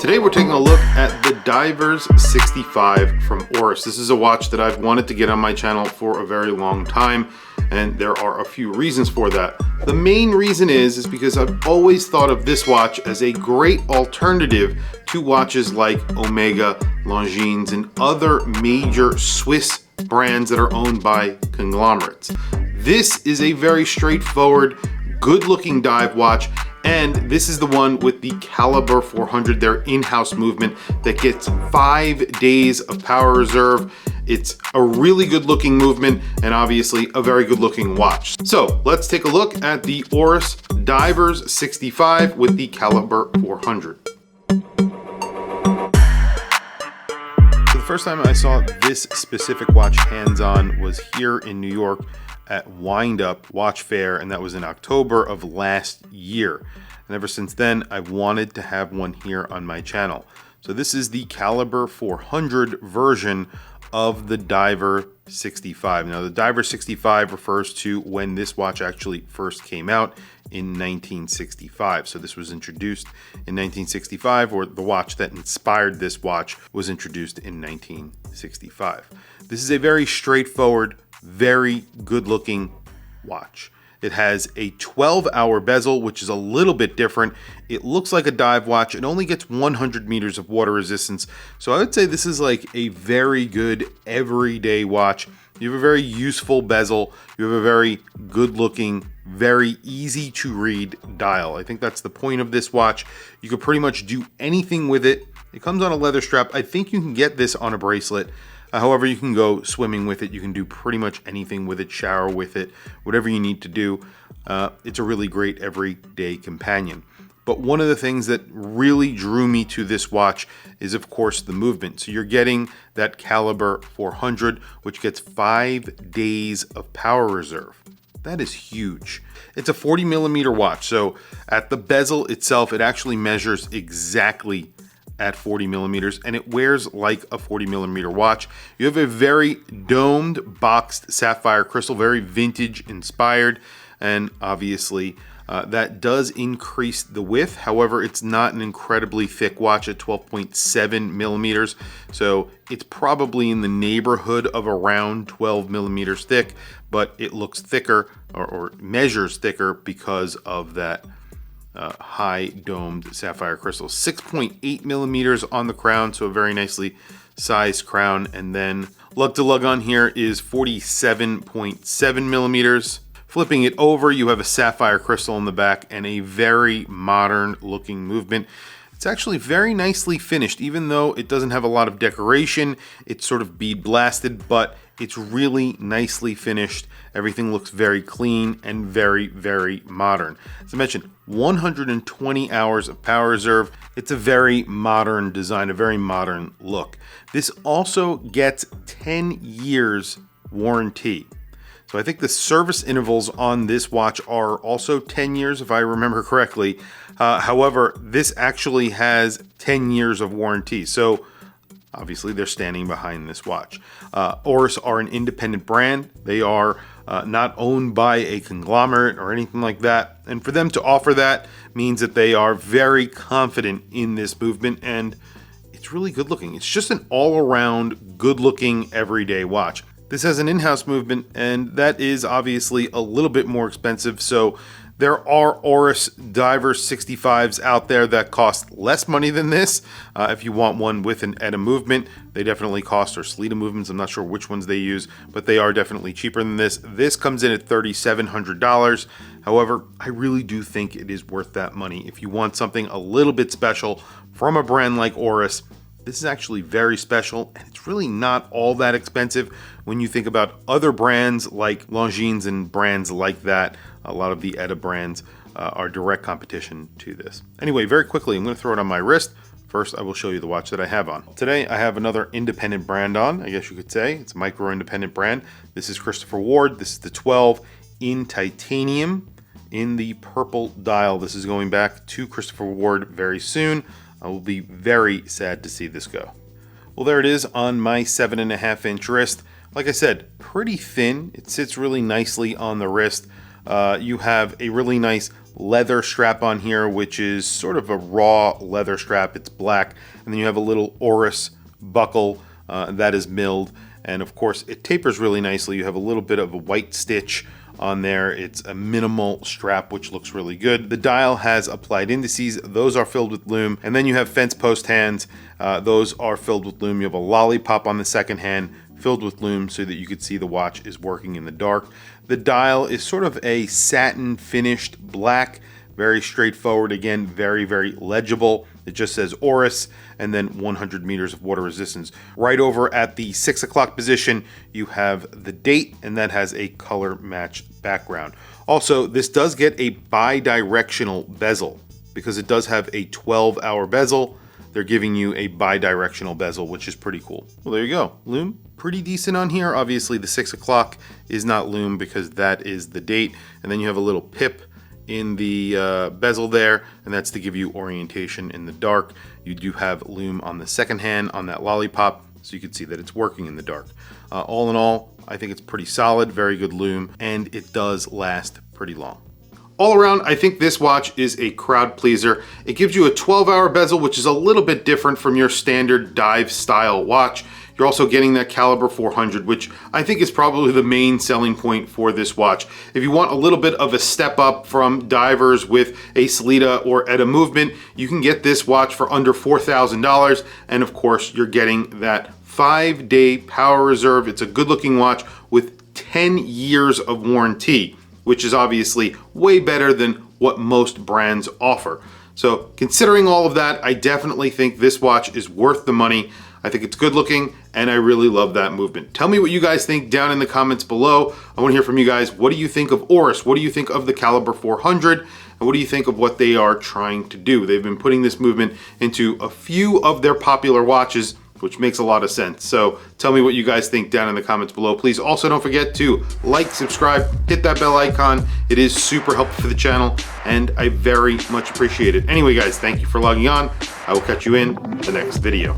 Today we're taking a look at the Divers 65 from Oris. This is a watch that I've wanted to get on my channel for a very long time, and there are a few reasons for that. The main reason is because I've always thought of this watch as a great alternative to watches like Omega, Longines, and other major Swiss brands that are owned by conglomerates. This is a very straightforward, good-looking dive watch, and this is the one with the Caliber 400, their in-house movement that gets 5 days of power reserve. It's a really good looking movement and obviously a very good looking watch. So let's take a look at the Oris Divers 65 with the Caliber 400. So the first time I saw this specific watch hands-on was here in New York at Wind Up Watch Fair, and that was in October of last year. And ever since then, I've wanted to have one here on my channel. So this is the Caliber 400 version of the Diver 65. Now the Diver 65 refers to when this watch actually first came out in 1965. So this was introduced in 1965, or the watch that inspired this watch was introduced in 1965. This is a very straightforward, very good looking watch. It has a 12-hour bezel, which is a little bit different. It looks like a dive watch. It only gets 100 meters of water resistance. So I would say this is like a very good everyday watch. You have a very useful bezel. You have a very good looking, very easy to read dial. I think that's the point of this watch. You could pretty much do anything with it. It comes on a leather strap. I think you can get this on a bracelet. However, you can go swimming with it. You can do pretty much anything with it, shower with it, whatever you need to do. It's a really great everyday companion. But one of the things that really drew me to this watch is, of course, the movement. So you're getting that Caliber 400, which gets 5 days of power reserve. That is huge. It's a 40 millimeter watch. So at the bezel itself, it actually measures exactly at 40 millimeters, and it wears like a 40 millimeter watch. You have a very domed boxed sapphire crystal, very vintage inspired, and obviously that does increase the width. However, it's not an incredibly thick watch at 12.7 millimeters, so it's probably in the neighborhood of around 12 millimeters thick, but it looks thicker or measures thicker because of that high domed sapphire crystal. 6.8 millimeters on the crown, so a very nicely sized crown, and then lug to lug on here is 47.7 millimeters. Flipping it over, you have a sapphire crystal in the back and a very modern looking movement. It's actually very nicely finished, even though it doesn't have a lot of decoration. It's sort of bead blasted, but it's really nicely finished. Everything looks very clean and very, very modern. As I mentioned, 120 hours of power reserve. It's a very modern design, a very modern look. This also gets 10 years warranty. So I think the service intervals on this watch are also 10 years, if I remember correctly. However, this actually has 10 years of warranty. So obviously they're standing behind this watch. Oris are an independent brand. They are not owned by a conglomerate or anything like that. And for them to offer that means that they are very confident in this movement, and it's really good looking. It's just an all-around good looking everyday watch. This has an in-house movement, and that is obviously a little bit more expensive. So there are Oris Diver 65s out there that cost less money than this. If you want one with an ETA movement, they definitely cost, or Sleeta movements. I'm not sure which ones they use, but they are definitely cheaper than this. This comes in at $3,700. However, I really do think it is worth that money. If you want something a little bit special from a brand like Oris, this is actually very special, and it's really not all that expensive when you think about other brands like Longines and brands like that. A lot of the ETA brands are direct competition to this. Anyway, very quickly, I'm going to throw it on my wrist. First, I will show you the watch that I have on. Today, I have another independent brand on, I guess you could say. It's a micro-independent brand. This is Christopher Ward. This is the 12 in titanium in the purple dial. This is going back to Christopher Ward very soon. I will be very sad to see this go. Well, there it is on my 7.5-inch wrist. Like I said, pretty thin. It sits really nicely on the wrist. You have a really nice leather strap on here, which is sort of a raw leather strap. It's black. And then you have a little Oris buckle that is milled. And of course, it tapers really nicely. You have a little bit of a white stitch on there. It's a minimal strap, which looks really good. The dial has applied indices. Those are filled with Lume. And then you have fence post hands. Those are filled with Lume. You have a lollipop on the second hand filled with Lume so that you could see the watch is working in the dark. The dial is sort of a satin finished black, very straightforward. Again, very, very legible. It just says Oris and then 100 meters of water resistance. Right over at the 6 o'clock position, you have the date, and that has a color matched background. Also, this does get a bi-directional bezel because it does have a 12-hour bezel. They're giving you a bi-directional bezel, which is pretty cool. Well, there you go. Lume, pretty decent on here. Obviously, the 6 o'clock is not Lume because that is the date. And then you have a little pip in the bezel there, and that's to give you orientation in the dark. You do have Lume on the second hand on that lollipop, so you can see that it's working in the dark. All in all, I think it's pretty solid, very good Lume, and it does last pretty long. All around, I think this watch is a crowd pleaser. It gives you a 12-hour bezel, which is a little bit different from your standard dive style watch. You're also getting that caliber 400, which I think is probably the main selling point for this watch. If you want a little bit of a step up from divers with a Sellita or Etta movement, you can get this watch for under $4,000. And of course, you're getting that 5-day power reserve. It's a good looking watch with 10 years of warranty, which is obviously way better than what most brands offer. So considering all of that, I definitely think this watch is worth the money. I think it's good looking, and I really love that movement. Tell me what you guys think down in the comments below. I want to hear from you guys. What do you think of Oris? What do you think of the caliber 400? And what do you think of what they are trying to do? They've been putting this movement into a few of their popular watches, which makes a lot of sense. So tell me what you guys think down in the comments below. Please also don't forget to like, subscribe, hit that bell icon. It is super helpful for the channel, and I very much appreciate it. Anyway, guys, thank you for logging on. I will catch you in the next video.